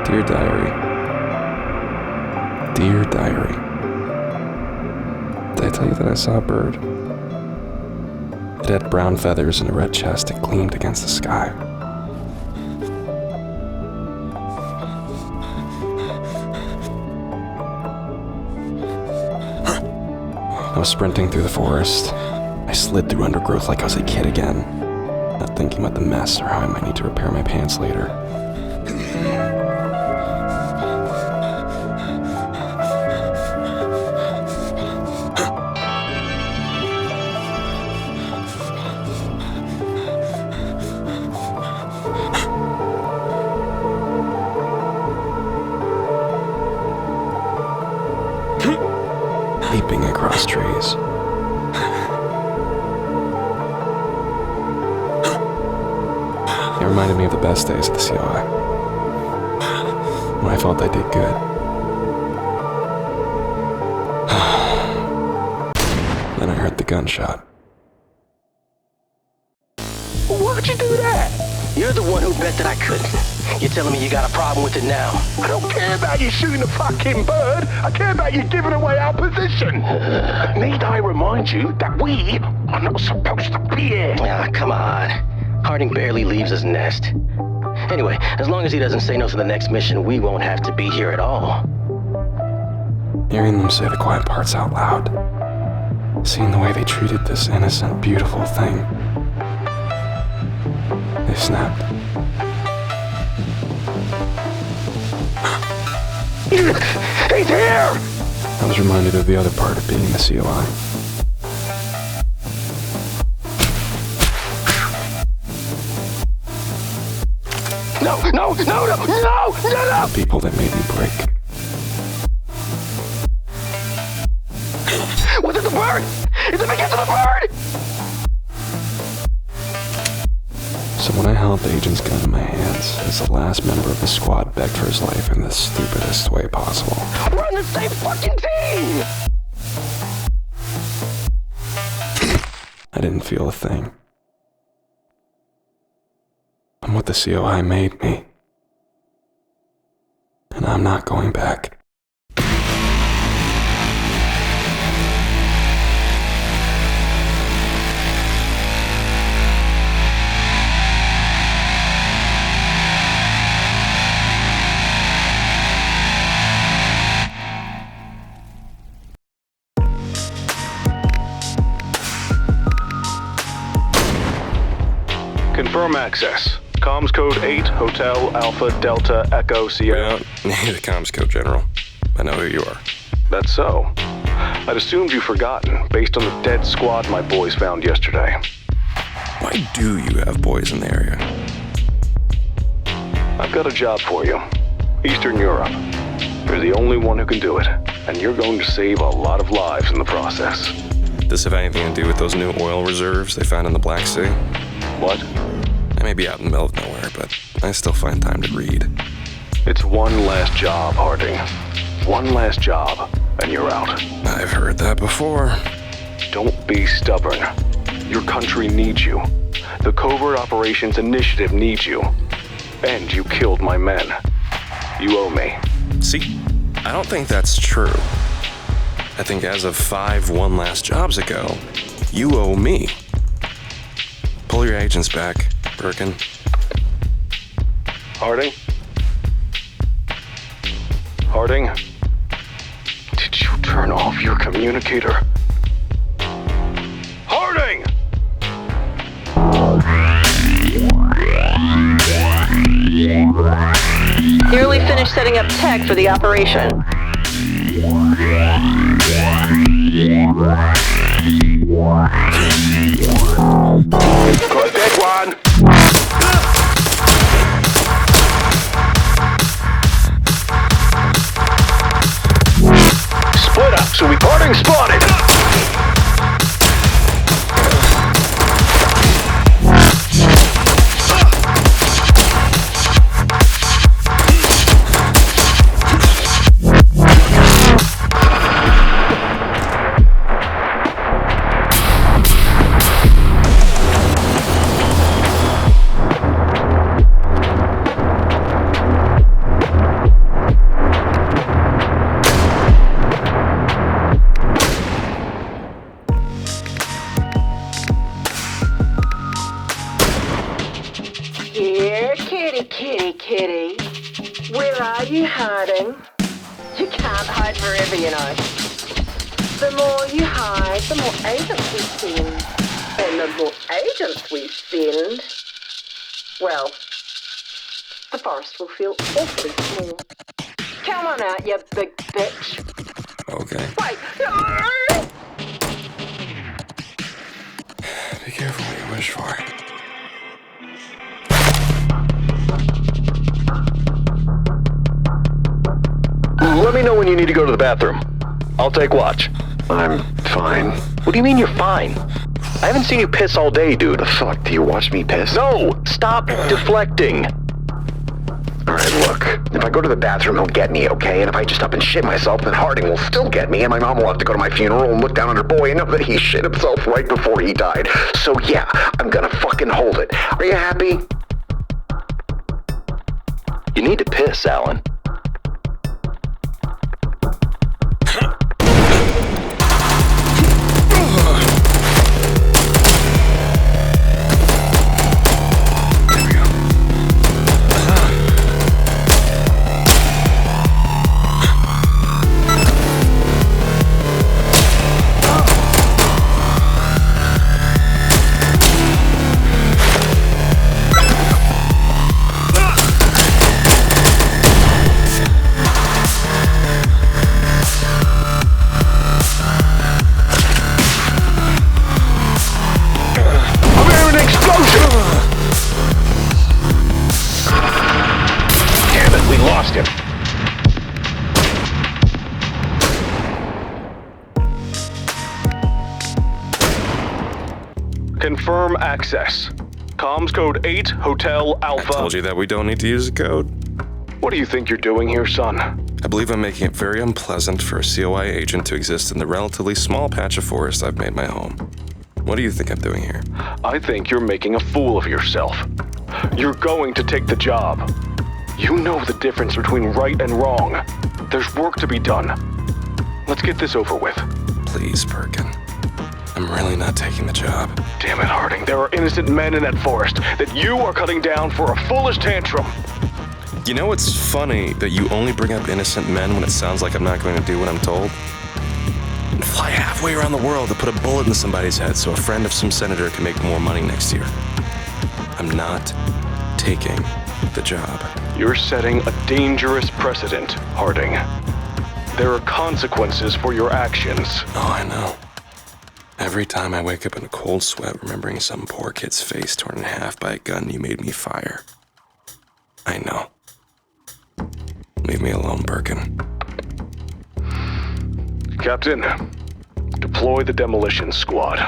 Dear Diary. Dear Diary. Did I tell you that I saw a bird? It had brown feathers and a red chest that gleamed against the sky. I was sprinting through the forest. I slid through undergrowth like I was a kid again, not thinking about the mess or how I might need to repair my pants later. Leaping across trees. It reminded me of the best days of the COI, when I felt I did good. Then I heard the gunshot. Why'd you do that? You're the one who bet that I couldn't. You're telling me you got a problem with it now. I don't care about you shooting a fucking bird. I care about you giving away our position. Need I remind you that we are not supposed to be here? Ah, come on. Harding barely leaves his nest. Anyway, as long as he doesn't say no to the next mission, we won't have to be here at all. Hearing them say the quiet parts out loud, seeing the way they treated this innocent, beautiful thing, they snapped. He's here! I was reminded of the other part of being the COI. No! People that made me break. Was it the bird? Is it because of the bird? So when I held the agent's gun in my hands, as the last member of the squad begged for his life in the stupidest way possible. We're on the same fucking team! I didn't feel a thing. I'm what the COI made me. And I'm not going back. Confirm access. Comms code 8, Hotel, Alpha, Delta, Echo, Sierra. We don't need a comms code, General. I know who you are. That's so. I'd assumed you'd forgotten, based on the dead squad my boys found yesterday. Why do you have boys in the area? I've got a job for you. Eastern Europe. You're the only one who can do it, and you're going to save a lot of lives in the process. Does this have anything to do with those new oil reserves they found in the Black Sea? What? I may be out in the middle of nowhere, but I still find time to read. It's one last job, Harding. One last job, and you're out. I've heard that before. Don't be stubborn. Your country needs you. The Covert Operations Initiative needs you. And you killed my men. You owe me. See, I don't think that's true. I think as of 5 one last jobs ago, you owe me. Pull your agents back, Birkin. Harding? Harding? Did you turn off your communicator? Harding! Nearly finished setting up tech for the operation. Got a dead one! Split up, so reporting spotted! can't hide forever, you know. The more you hide, the more agents we send. And the more agents we send, well, the forest will feel awfully small. Come on out, you big bitch. Okay. Wait! Be careful what you wish for. Let me know when you need to go to the bathroom. I'll take watch. I'm fine. What do you mean you're fine? I haven't seen you piss all day, dude. The fuck, do you watch me piss? No! Stop deflecting! Alright, look. If I go to the bathroom, he'll get me, okay? And if I just up and shit myself, then Harding will still get me, and my mom will have to go to my funeral and look down on her boy and know that he shit himself right before he died. So yeah, I'm gonna fucking hold it. Are you happy? You need to piss, Alan. Confirm access. Comms code 8, Hotel Alpha. I told you that we don't need to use a code. What do you think you're doing here, son? I believe I'm making it very unpleasant for a COI agent to exist in the relatively small patch of forest I've made my home. What do you think I'm doing here? I think you're making a fool of yourself. You're going to take the job. You know the difference between right and wrong. There's work to be done. Let's get this over with. Please, Birkin. I'm really not taking the job. Damn it, Harding. There are innocent men in that forest that you are cutting down for a foolish tantrum. You know what's funny? That you only bring up innocent men when it sounds like I'm not going to do what I'm told? And fly halfway around the world to put a bullet in somebody's head so a friend of some senator can make more money next year. I'm not taking the job. You're setting a dangerous precedent, Harding. There are consequences for your actions. Oh, I know. Every time I wake up in a cold sweat remembering some poor kid's face torn in half by a gun you made me fire. I know. Leave me alone, Birkin. Captain, deploy the demolition squad.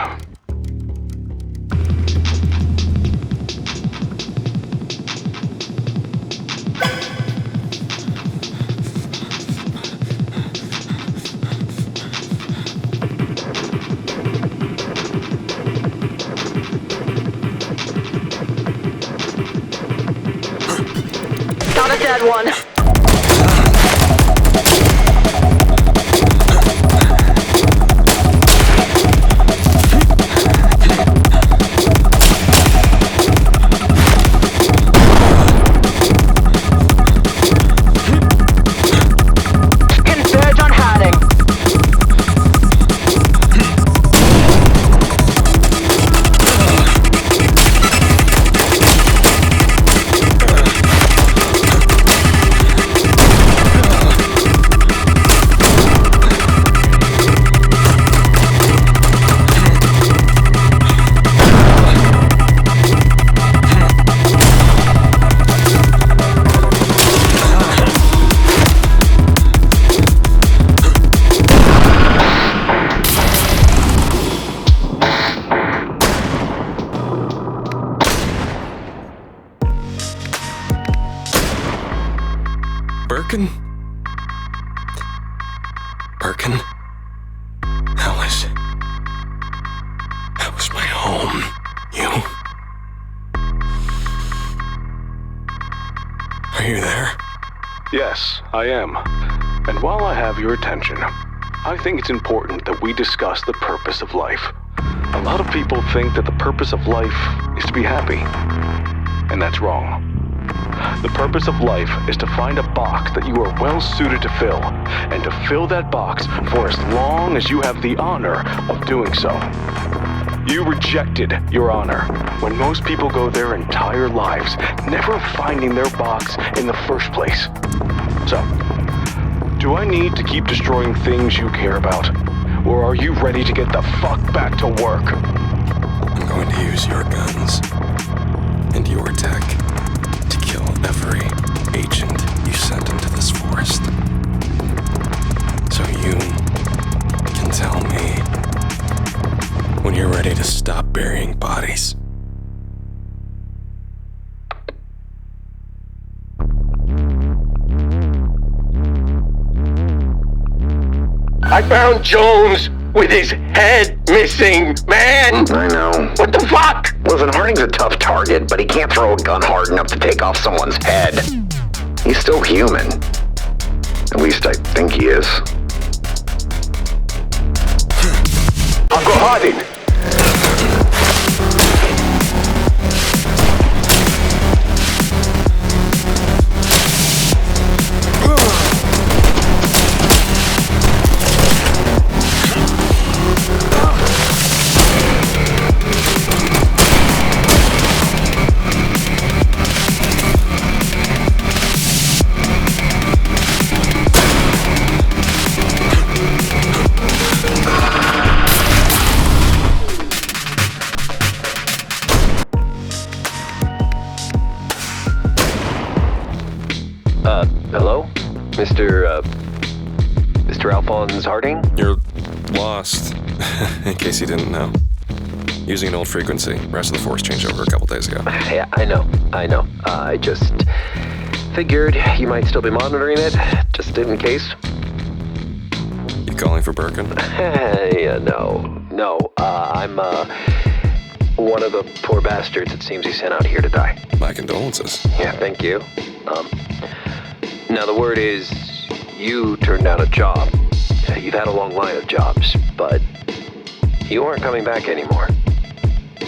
Got a dead one. Converge on Harding. Birkin? Birkin? How was my home? You? Are you there? Yes, I am. And while I have your attention, I think it's important that we discuss the purpose of life. A lot of people think that the purpose of life is to be happy. And that's wrong. The purpose of life is to find a box that you are well suited to fill, and to fill that box for as long as you have the honor of doing so. You rejected your honor when most people go their entire lives never finding their box in the first place. So, do I need to keep destroying things you care about? Or are you ready to get the fuck back to work? I'm going to use your guns and your tech to kill every agent you sent into this forest. So you can tell me when you're ready to stop burying bodies. I found Jones with his head missing, man! I know. What the fuck? Listen, Harding's a tough target, but he can't throw a gun hard enough to take off someone's head. He's still human. At least I think he is. I'll go Harding. Hello? Mr. Alphonse Harding? You're lost, in case you didn't know. Using an old frequency. Rest of the force changed over a couple days ago. Yeah, I know. I just figured you might still be monitoring it, just in case. You calling for Birkin? Yeah, no. I'm, one of the poor bastards it seems he sent out here to die. My condolences. Yeah, thank you. Now the word is, you turned down a job. You've had a long line of jobs, but you aren't coming back anymore.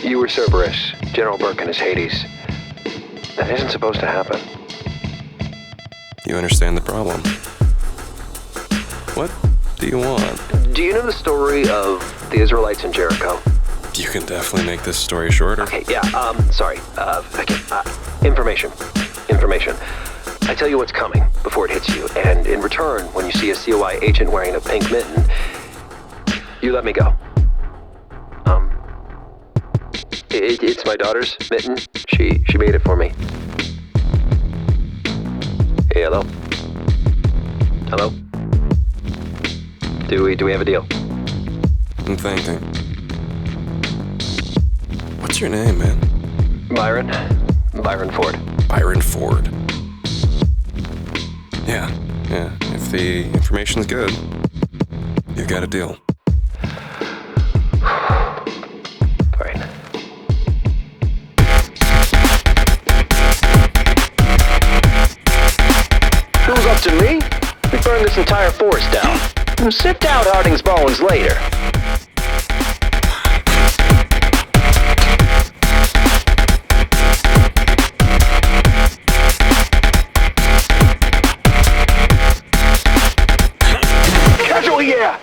You were Cerberus, General Birkin is Hades. That isn't supposed to happen. You understand the problem. What do you want? Do you know the story of the Israelites in Jericho? You can definitely make this story shorter. Okay, yeah, information. I tell you what's coming before it hits you, and in return, when you see a COI agent wearing a pink mitten, you let me go. It's my daughter's mitten. She made it for me. Hey, hello? Hello? Do we have a deal? I'm thinking. What's your name, man? Byron Ford. Byron Ford. Yeah. If the information's good, you've got a deal. Fine. It was up to me. We burned this entire forest down. We'll sift out Harding's bones later. Casual, yeah!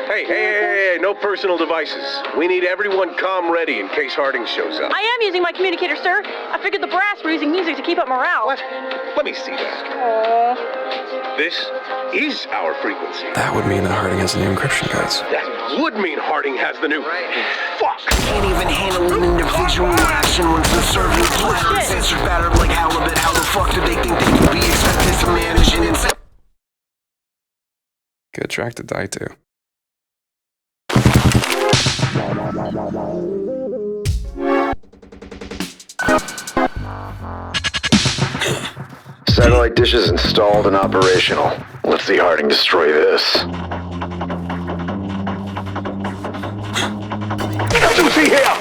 Hey, no personal devices. We need everyone comm ready in case Harding shows up. I am using my communicator, sir. I figured the brass were using music to keep up morale. What? Let me see that. Aww. This is our frequency. That would mean that Harding has the new encryption codes. That would mean Harding has the new... Fuck! Can't even handle an individual action when the serving platter sensors battered like halibut. How the fuck do they think they can be expected to manage an insect? Good track to die to. Satellite dishes installed and operational. Let's see Harding destroy this. Casualty here!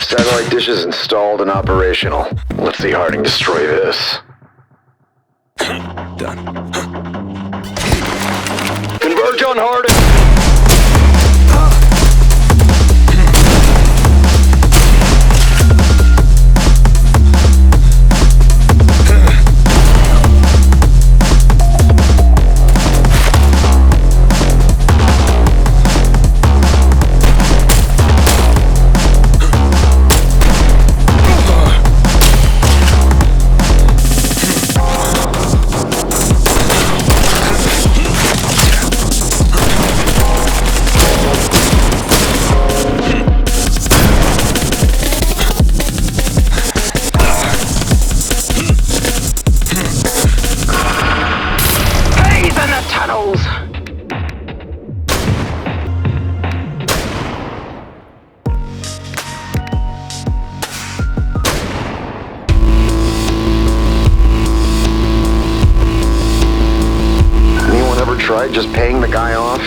Satellite dishes installed and operational. Let's see Harding destroy this. Done. Converge on Harding. Tried just paying the guy off?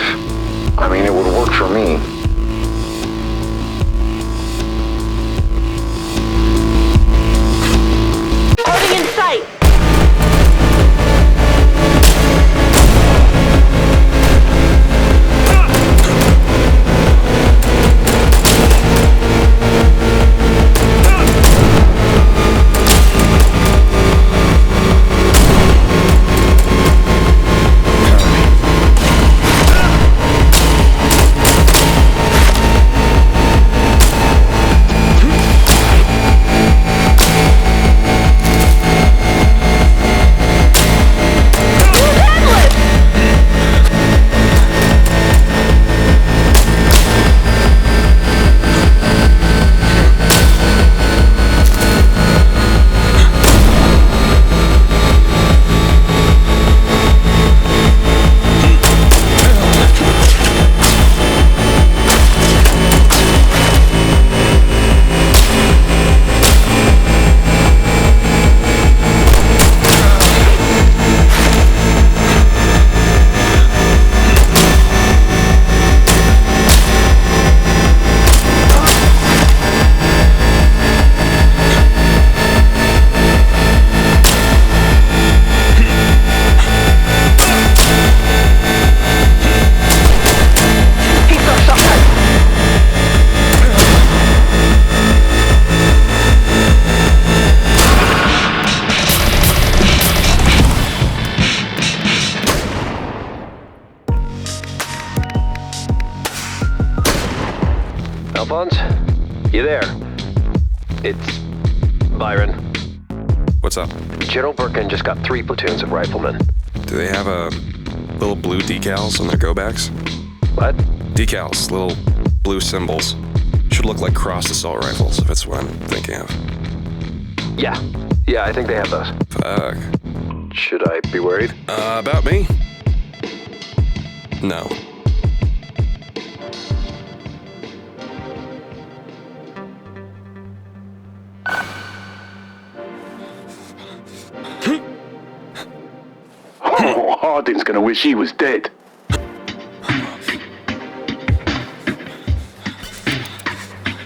I mean, it would work for me. Harding in sight! Alphonse? You there? It's Byron. What's up? General Birkin just got 3 platoons of riflemen. Do they have little blue decals on their go-backs? What? Decals, little blue symbols. Should look like crossed assault rifles, if that's what I'm thinking of. Yeah, I think they have those. Fuck. Should I be worried? About me? No. Oh, Harding's gonna wish he was dead.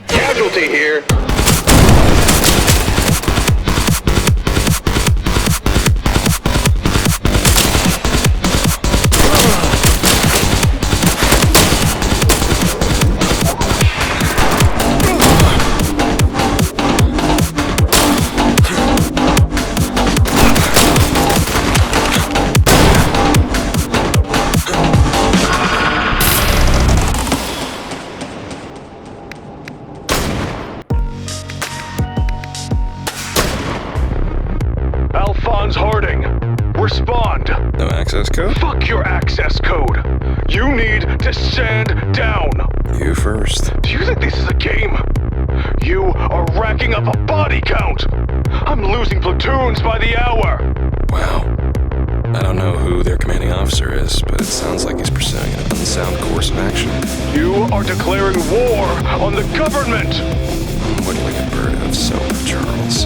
Casualty here. John's Harding. Respond. No access code? Fuck your access code. You need to stand down. You first. Do you think this is a game? You are racking up a body count. I'm losing platoons by the hour. Wow. I don't know who their commanding officer is, but it sounds like he's pursuing an unsound course of action. You are declaring war on the government. I'm whittling a bird out of soap, Charles.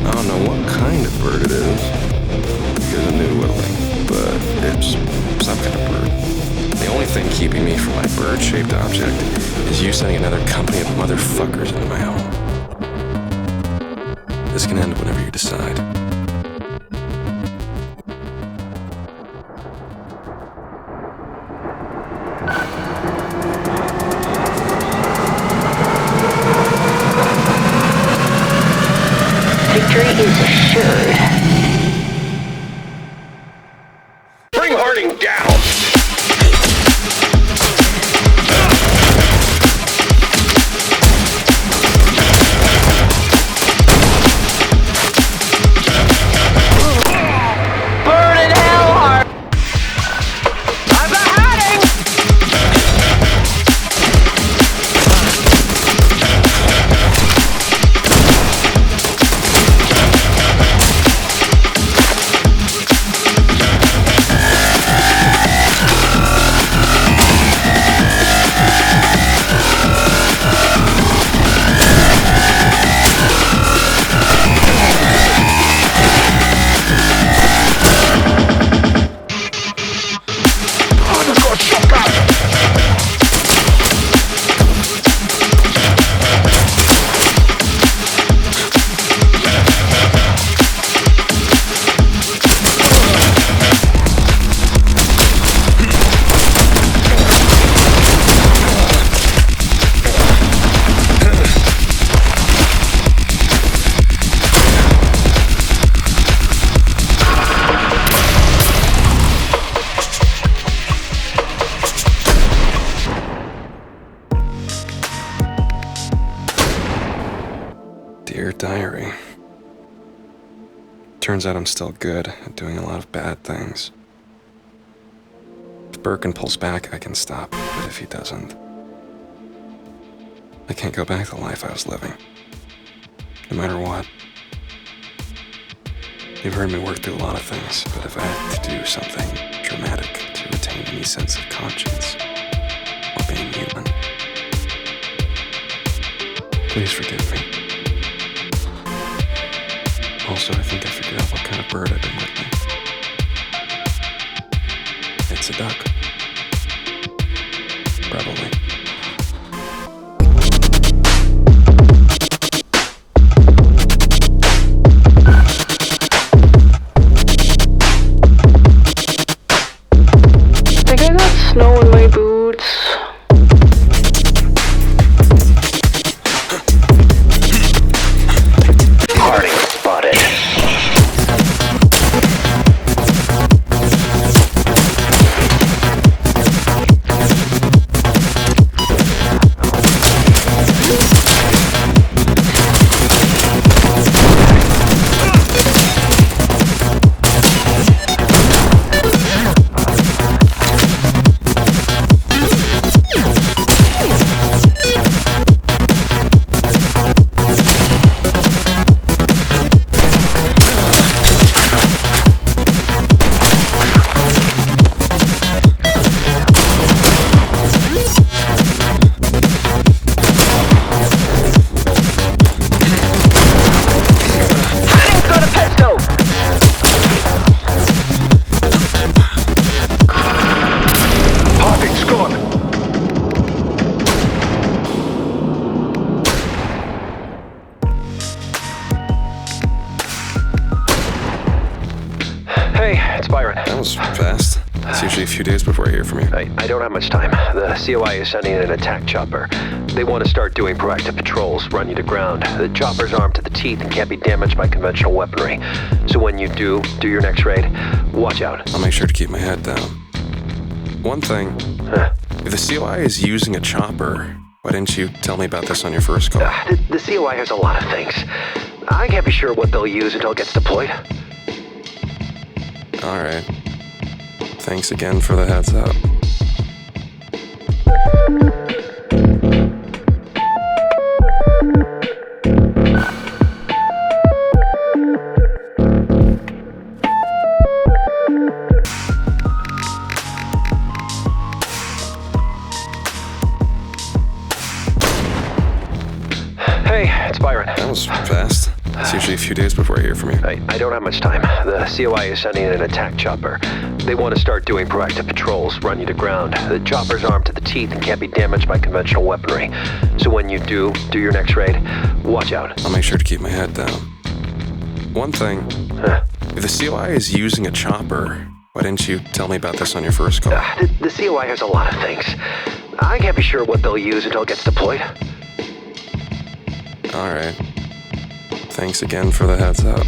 I don't know what kind of bird it is, because I'm new to whittling, but it's some kind of bird. The only thing keeping me from my bird-shaped object is you sending another company of motherfuckers into my home. This can end whenever you decide. Victory is assured. Bring Harding down! Burn in hell, Hart! I've got hiding! Dear Diary. Turns out I'm still good at doing a lot of bad things. If Birkin pulls back, I can stop, but if he doesn't, I can't go back to the life I was living. No matter what. You've heard me work through a lot of things, but if I had to do something dramatic to retain any sense of conscience or being human, please forgive me. Also, I think I figured out what kind of bird I've been whittling. It's a duck. Probably. I think I got snow in my boots. Harding spotted. Hey, it's Byron. That was fast. It's usually a few days before I hear from you. I don't have much time. The COI is sending in an attack chopper. They want to start doing proactive patrols, run you to ground. The chopper's armed to the teeth and can't be damaged by conventional weaponry. So when you do your next raid, watch out. I'll make sure to keep my head down. One thing, if the COI is using a chopper, why didn't you tell me about this on your first call? The COI has a lot of things. I can't be sure what they'll use until it gets deployed. Alright. Thanks again for the heads up. Hey, it's Byron. That was fast. It's usually a few days before I hear from you. I don't have much time. The COI is sending in an attack chopper. They want to start doing proactive patrols, run you to ground. The chopper's armed to the teeth and can't be damaged by conventional weaponry. So when you do your next raid, watch out. I'll make sure to keep my head down. One thing, if the COI is using a chopper, why didn't you tell me about this on your first call? The COI has a lot of things. I can't be sure what they'll use until it gets deployed. Alright. Thanks again for the heads up.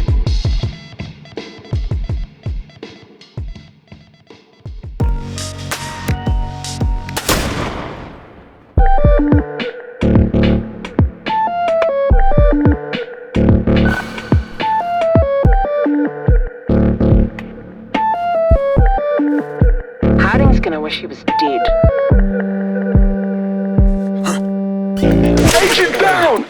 Harding's gonna wish he was dead. Agent down!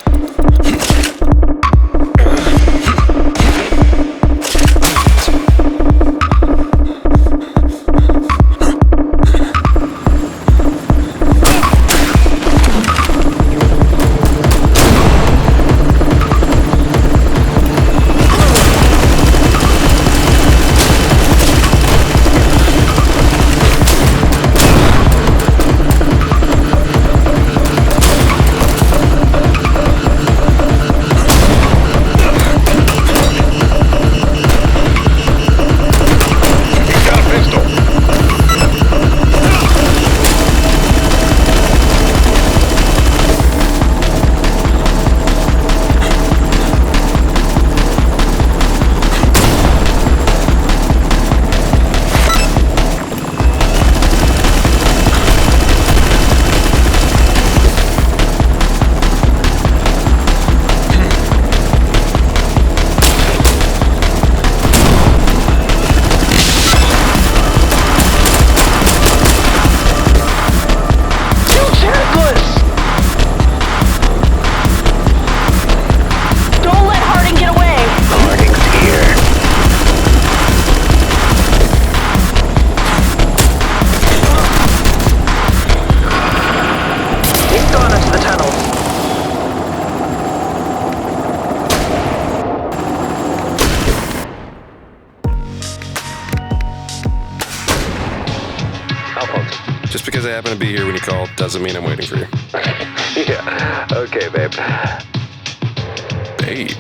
Just because I happen to be here when you call doesn't mean I'm waiting for you. Yeah, okay, babe. Babe?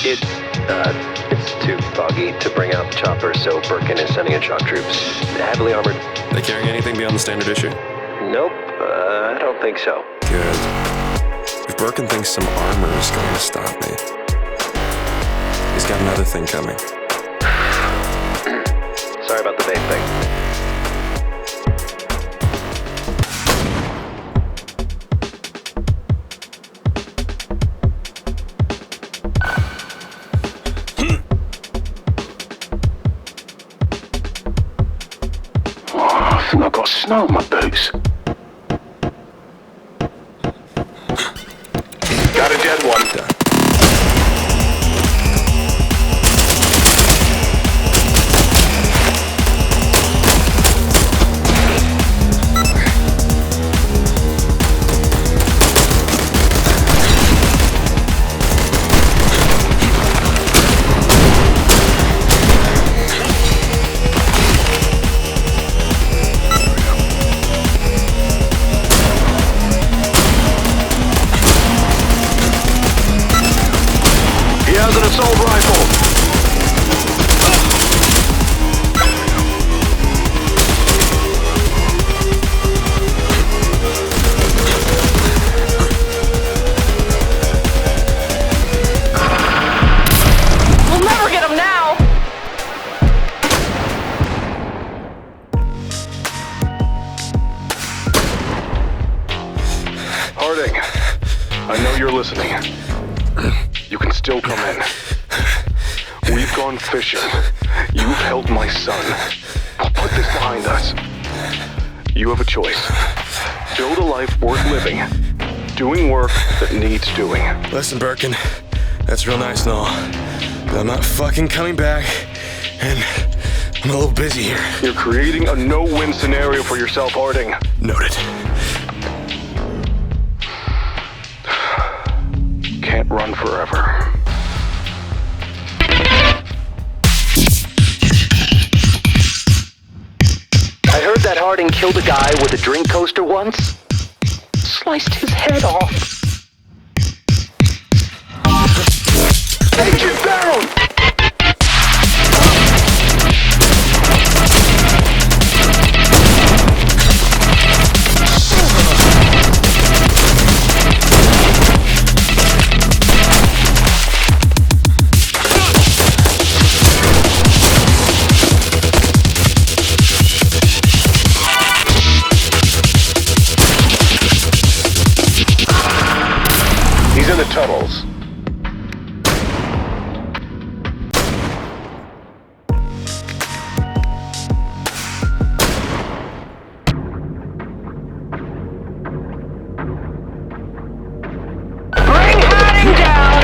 It's too foggy to bring out the chopper, so Birkin is sending in shock troops. Heavily armored. They carrying anything beyond the standard issue? Nope, I don't think so. Good. If Birkin thinks some armor is going to stop me, he's got another thing coming. Sorry about the babe thing. I think I've got snow on my boots. Got a dead one. Has an assault rifle. We'll never get him now! Harding, I know you're listening. you can still come in. We've gone fishing. You've held my son. I'll put this behind us. You have a choice. Build a life worth living. Doing work that needs doing. Listen, Birkin, that's real nice and all, but I'm not fucking coming back, and I'm a little busy here. You're creating a no-win scenario for yourself, Harding. Noted. Can't run forever. I heard that Harding killed a guy with a drink coaster once. Sliced his head off. Agent down! He's in the tunnels. Bring Harding down!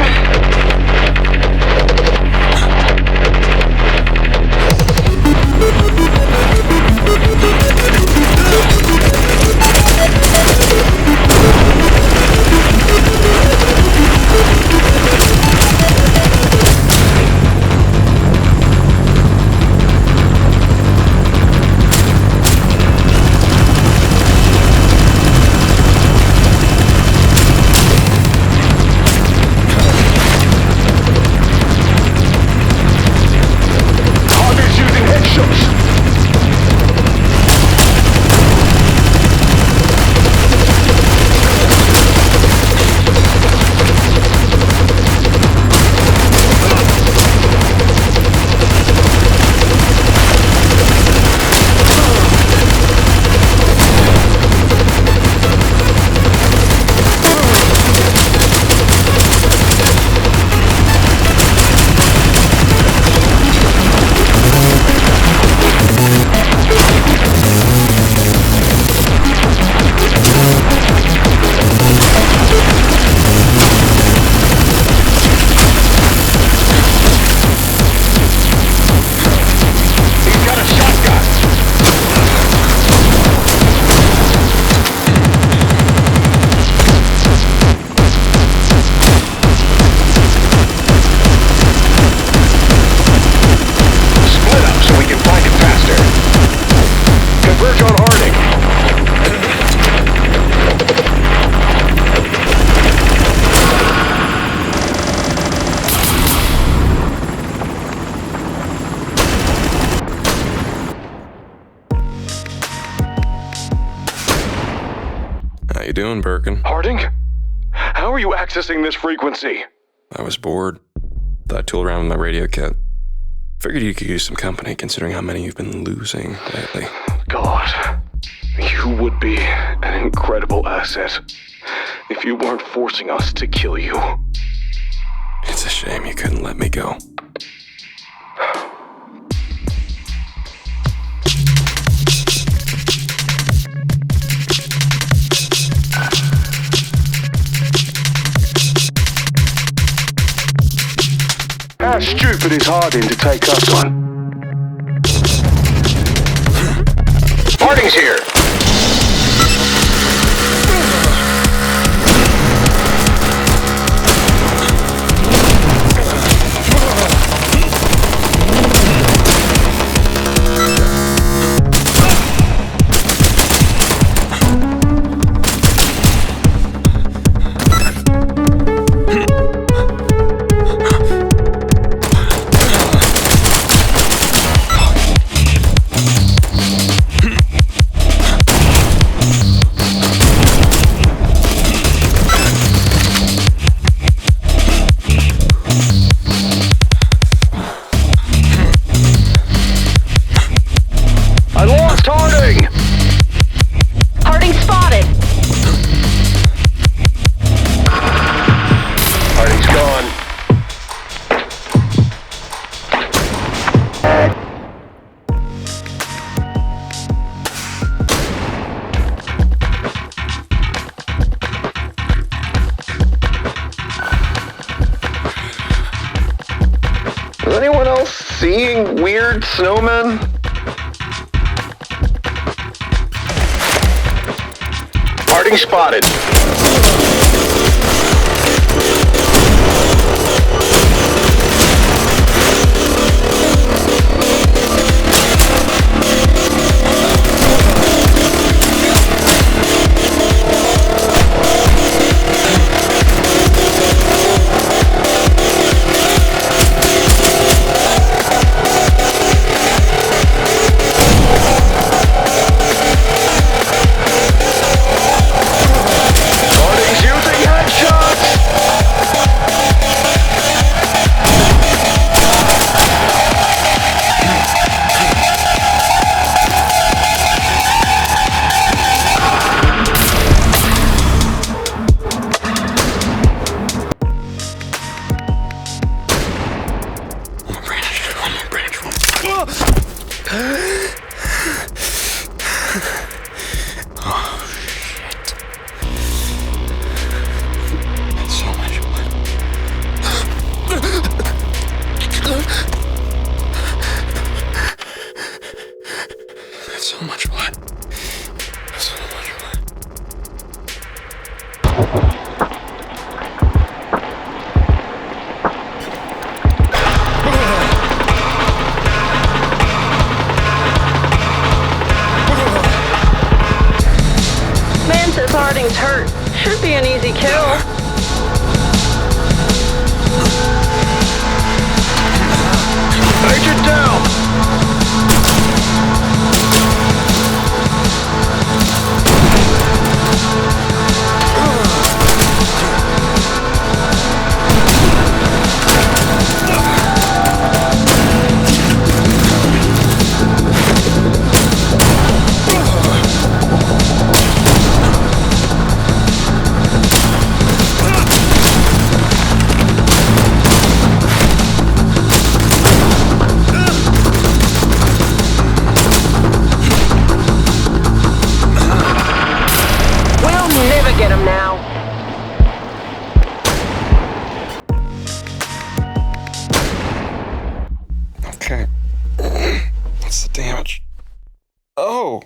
Harding's using headshots. He's got a shotgun. Split up so we can find it faster. Converge on Harding. How you doing, Birkin? Harding? How are you accessing this frequency? I was bored. Thought I'd tool around with my radio kit. Figured you could use some company, considering how many you've been losing lately. God, you would be an incredible asset if you weren't forcing us to kill you. It's a shame you couldn't let me go. How stupid is Harding to take us on? Harding's here. Is anyone else seeing weird snowmen? Harding spotted. Harding's hurt. Should be an easy kill. Major down! Get him now. Okay. What's the damage? Oh!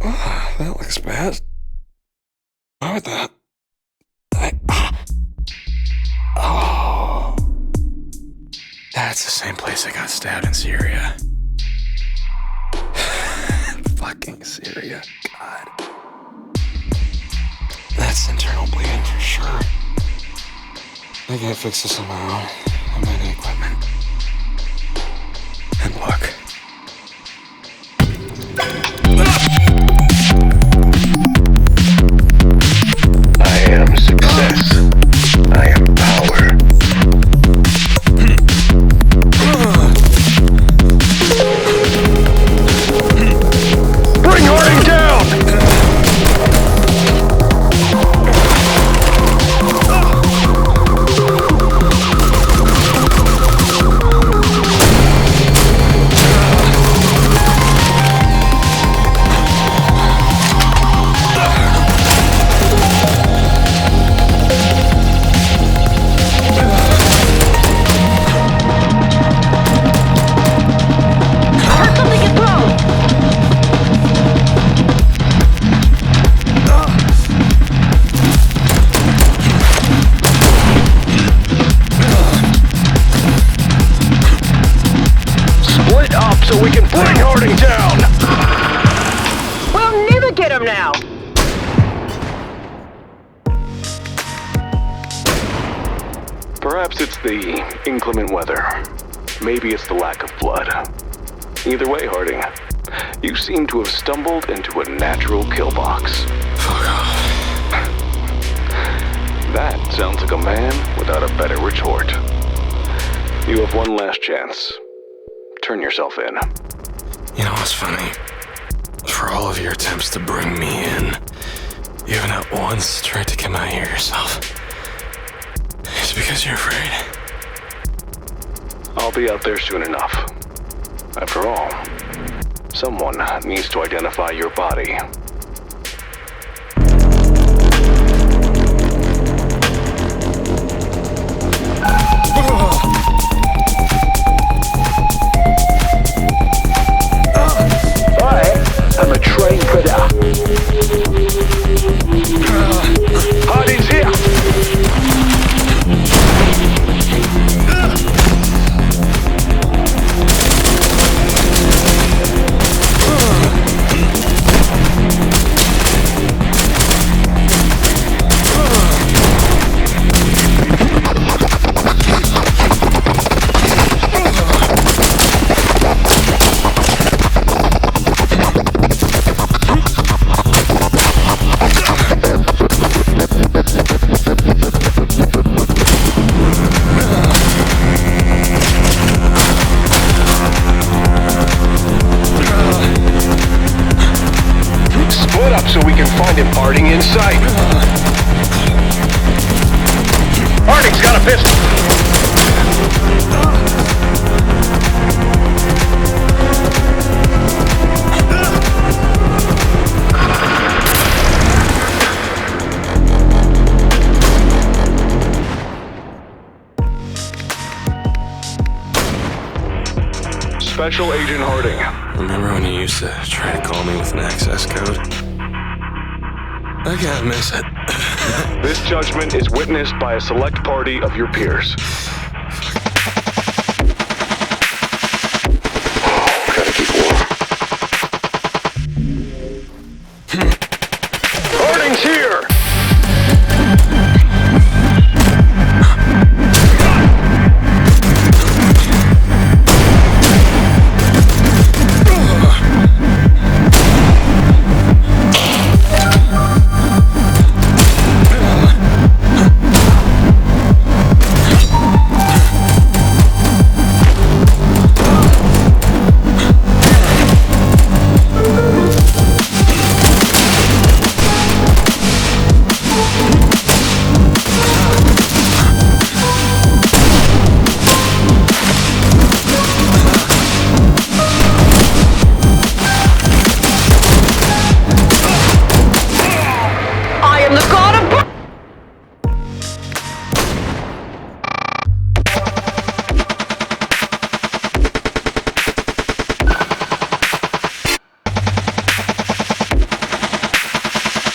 That looks bad. Why would that? Oh. That's the same place I got stabbed in Syria. Fucking Syria. God. That's internal bleeding for sure. I gotta fix this somehow. I might need equipment. And look. I am success. I am power. Bring Harding down! So we can bring Harding down! We'll never get him now! Perhaps it's the inclement weather. Maybe it's the lack of blood. Either way, Harding, you seem to have stumbled into a natural kill box. Fuck off. That sounds like a man without a better retort. You have one last chance. Turn yourself in. You know what's funny? For all of your attempts to bring me in, you have not once tried to come out here yourself. It's because you're afraid. I'll be out there soon enough. After all, someone needs to identify your body. in sight. Harding's got a pistol. Special Agent Harding. Remember when you used to try to call me with an access code? I can't miss it. This judgment is witnessed by a select party of your peers. Gotta keep warm. Harding's here! I am the god of...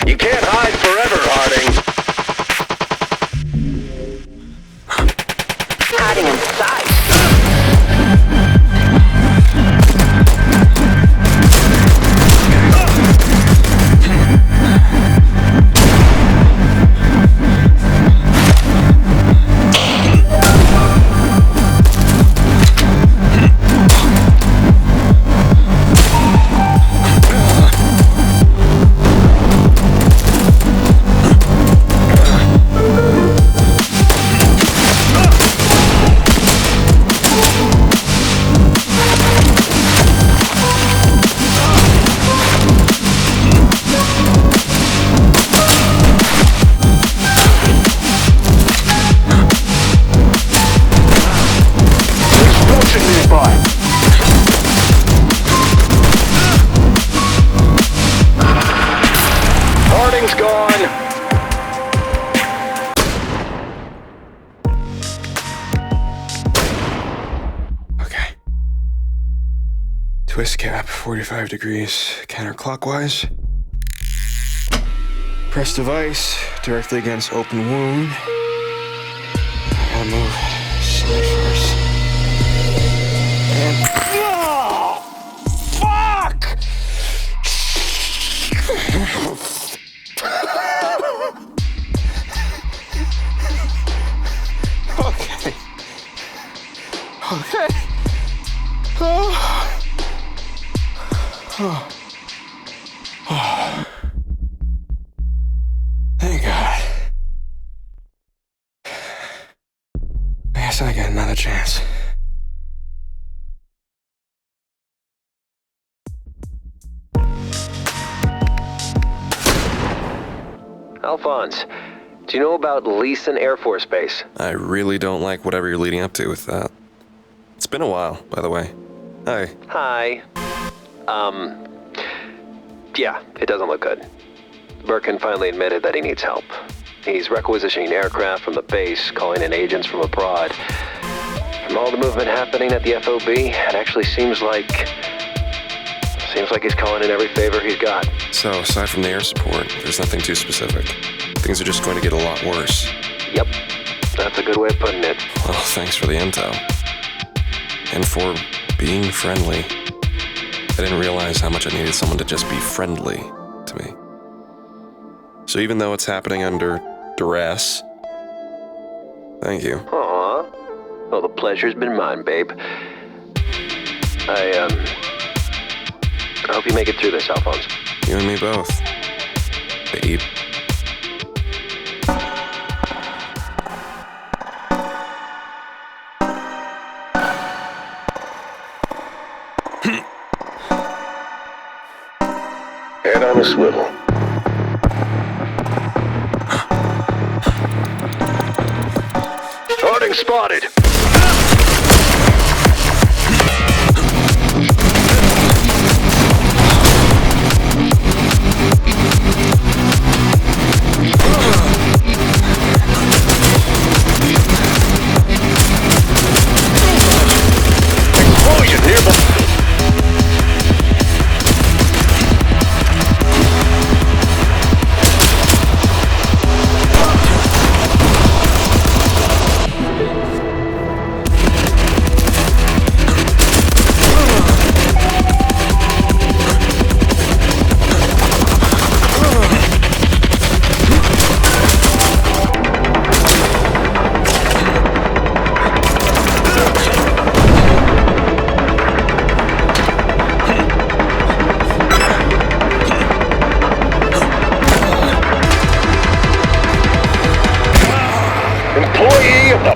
You can't hide forever, Harding. Hiding in sight. Explosion nearby. Harding's gone. Okay. Twist cap, 45 degrees counterclockwise. Press device directly against open wound. I gotta move side first. And. Oh! Fuck! Okay. Okay. Oh. Oh. Oh. Thank God. I guess I get another chance. Alphonse, do you know about Leeson Air Force Base? I really don't like whatever you're leading up to with that. It's been a while, by the way. Hi. Hi. Yeah, it doesn't look good. Birkin finally admitted that he needs help. He's requisitioning aircraft from the base, calling in agents from abroad. From all the movement happening at the FOB, it actually seems like he's calling in every favor he's got. So, aside from the air support, there's nothing too specific. Things are just going to get a lot worse. Yep, that's a good way of putting it. Well, thanks for the intel. And for being friendly. I didn't realize how much I needed someone to just be friendly to me. So even though it's happening under duress, thank you. Aw. Well, the pleasure's been mine, babe. I hope you make it through this, Alphonse. You and me both, babe. Head on a swivel. spotted. Explosion nearby. Employee of the...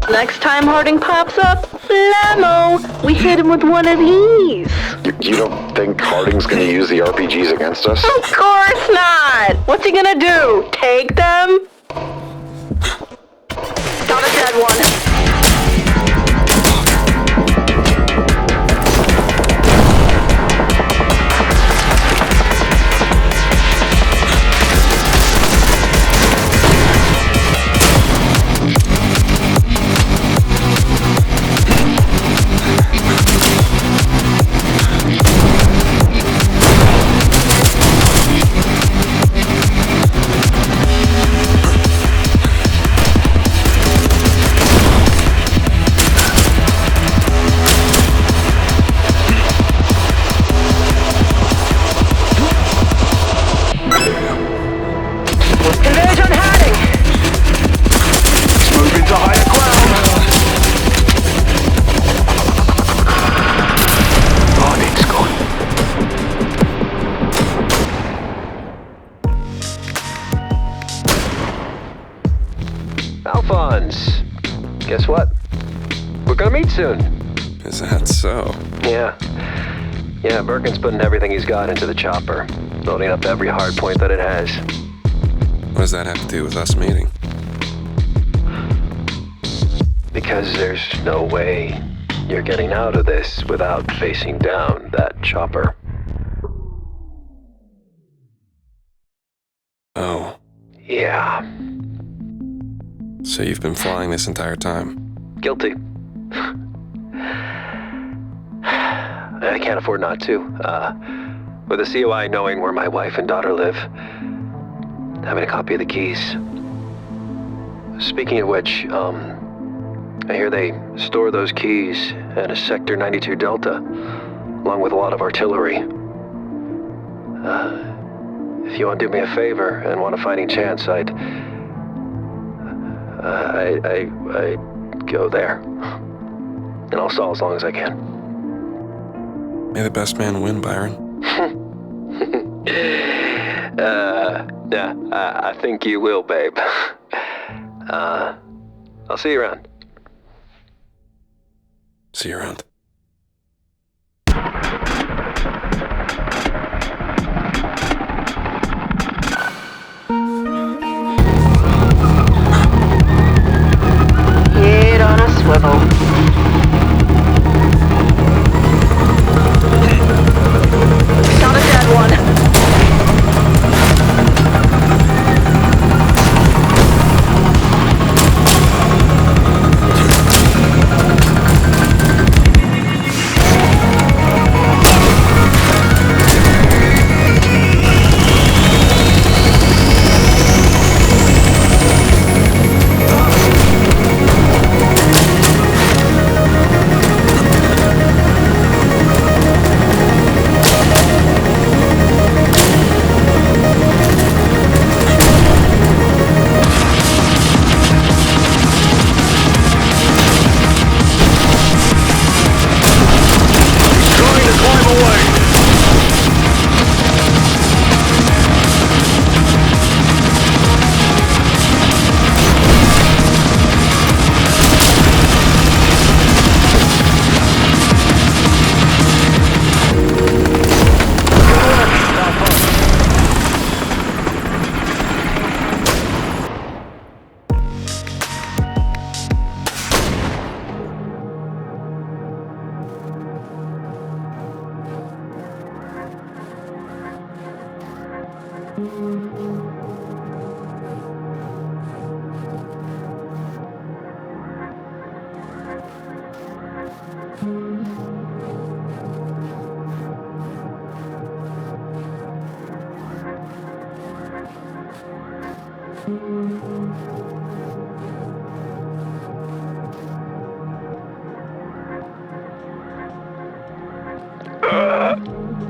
Next time Harding pops up, blammo! We hit him with one of these. You don't think Harding's gonna use the RPGs against us? Of course not! What's he gonna do? Take them? Got a dead one. Alphonse, guess what? We're gonna meet soon. Is that so? Yeah, Birkin's putting everything he's got into the chopper, loading up every hard point that it has. What does that have to do with us meeting? Because there's no way you're getting out of this without facing down that chopper. Oh. Yeah. So you've been flying this entire time? Guilty. I can't afford not to. With a COI knowing where my wife and daughter live, having a copy of the keys. Speaking of which, I hear they store those keys at a Sector 92 Delta, along with a lot of artillery. If you want to do me a favor and want a fighting chance, I'd go there. And I'll stall as long as I can. May the best man win, Byron. Yeah, I think you will, babe. I'll see you around. See you around. Head on a swivel. Got a dead one.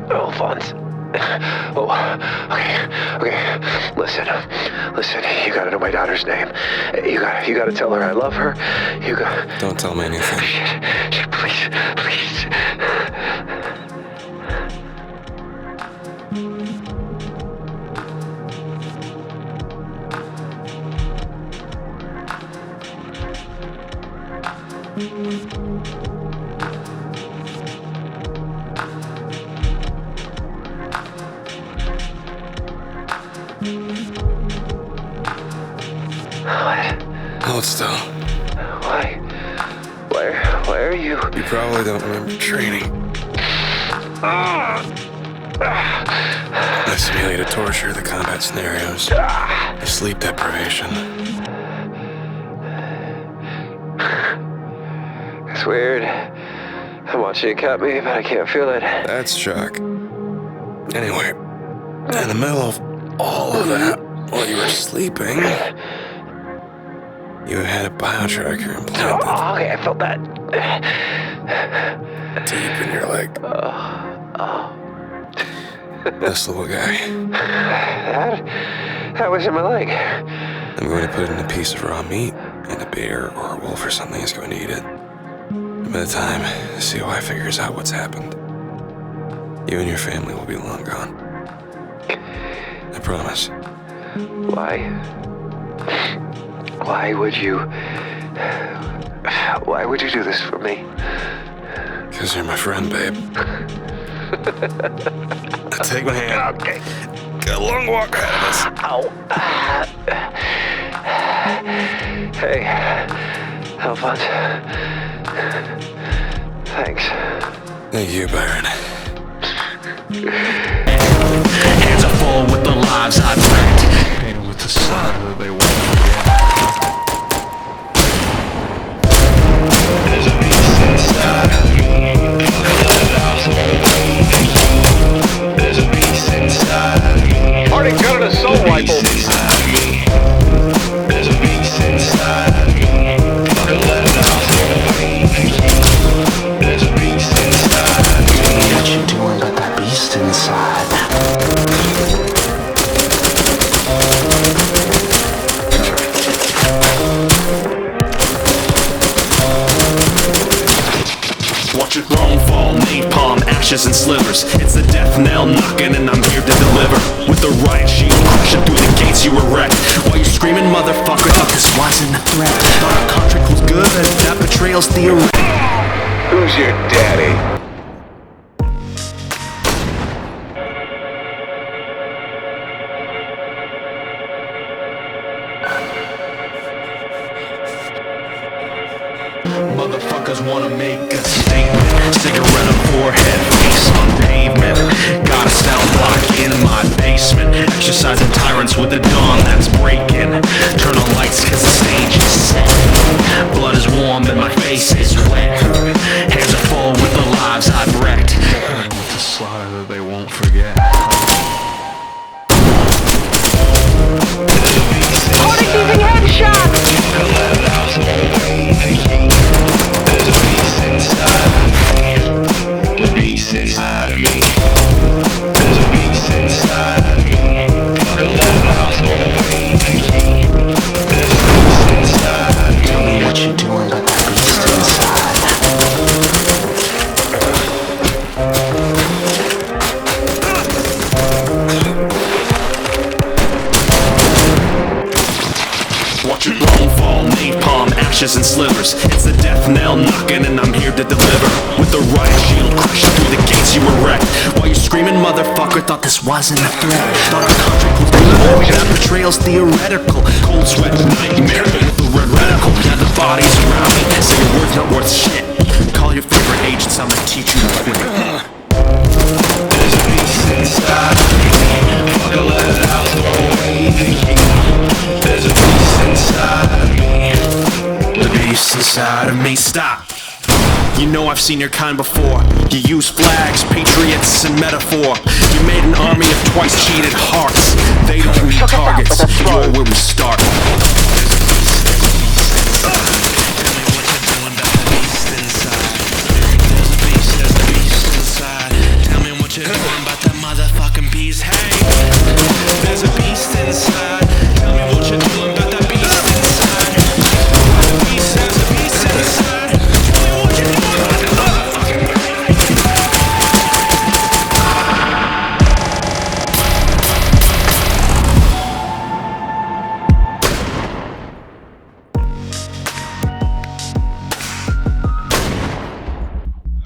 Alphonse. Oh, okay. Listen, you gotta know my daughter's name. You gotta tell her I love her. Don't tell me anything. Shit, please. Hold still. Why are you? You probably don't remember training. The simulated torture, the combat scenarios, the sleep deprivation. It's weird. I'm watching you cut me, but I can't feel it. That's shock. Anyway, in the middle of all of that, while you were sleeping, you had a biotracker implanted. Oh, okay, I felt that. Deep in your leg. This little guy. That was in my leg. I'm going to put it in a piece of raw meat, and a bear or a wolf or something is going to eat it. And by the time the COI figures out what's happened, you and your family will be long gone. I promise. Why would you do this for me? Because you're my friend, babe. Take my hand. Okay. Got a long walk ahead of us. Ow. Hey, Alphonse. Thanks. Thank you, Byron. Hands are full with the lives I've wrecked. Painted with the slaughter that they won't forget. There's a beast inside of me. There's a beast inside of me. Harding got an assault rifle. There's a beast inside of me. Fucking let it out. There's a beast inside of me. What you doing got that beast inside? Watch it wrong fall, napalm, ashes and slivers. It's the death knell knocking and I'm here to deliver. With the riot shield crashing through the gates you erect. While you screaming motherfucker, thought this wasn't a threat. Thought our contract was good and that betrayal's theoretic. Who's your daddy? Motherfuckers wanna make a statement. Cigarette on forehead, face on pavement. Got a cell block in my basement. Exercising tyrants with the dawn that's breaking. Turn on lights cause the stage is set. Blood is warm and my face is wet. Hands are full with the lives I've wrecked. With the slaughter that they won't forget. Harding's using headshots! There's a beast inside of me. The beast inside of me. There's a beast inside of me. Fucking let it out. There's a beast inside of me. Tell me what you doing got that beast inside. Watch it roll, fall, napalm, ashes and slivers. It's the death knell knocking and I'm here to deliver. With the riot shield crashing through the gates you erect. While you screaming motherfucker, thought this wasn't a threat. Thought our contract was good, that betrayal's theoretical. Cold sweat, nightmare with the red reticle. Yeah, the bodies around me, say your words not worth shit. Call your favorite agents, I'ma teach you to quit. There's a beast inside of me. Fucking let it out. inside of me. Stop. You know I've seen your kind before. You use flags, patriots, and metaphor. You made an army of twice cheated hearts. They don't need targets, you're where we start. Tell me what you're doing about that motherfucking beast. Hey, there's a beast inside. Tell me what you're doing about that beast inside. The beast has a beast inside. Tell me what you're doing about that motherfucking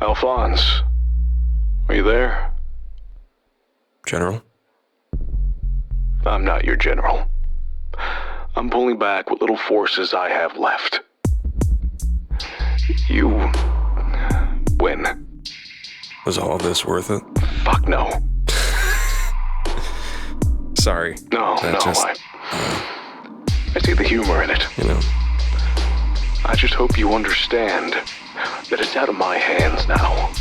Alphonse, are you there? General? I'm not your general. I'm pulling back what little forces I have left. You win. Was all of this worth it? Fuck no. Sorry. No, I see the humor in it. You know. I just hope you understand that it's out of my hands now.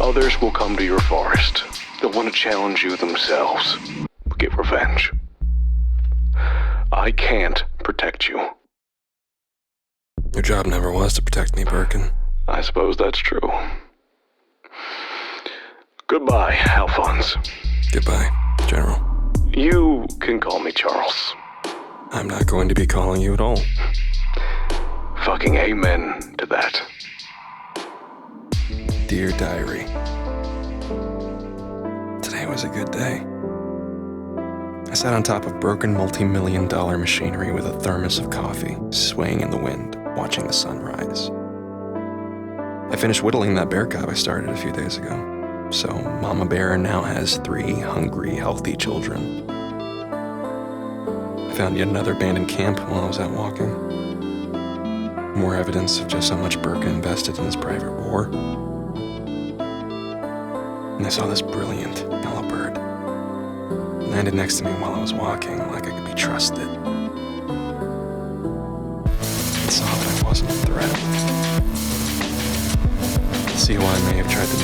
Others will come to your forest. They'll want to challenge you themselves. Get revenge. I can't protect you. Your job never was to protect me, Birkin. I suppose that's true. Goodbye, Alphonse. Goodbye, General. You can call me Charles. I'm not going to be calling you at all. Fucking amen to that. Dear Diary, today was a good day. I sat on top of broken multi-million-dollar machinery with a thermos of coffee, swaying in the wind, watching the sun rise. I finished whittling that bear cub I started a few days ago, so Mama Bear now has 3 hungry, healthy children. I found yet another abandoned camp while I was out walking. More evidence of just how much Burka invested in his private war. And I saw this brilliant yellow bird. It landed next to me while I was walking, like I could be trusted. I saw that I wasn't a threat. The COI may have tried to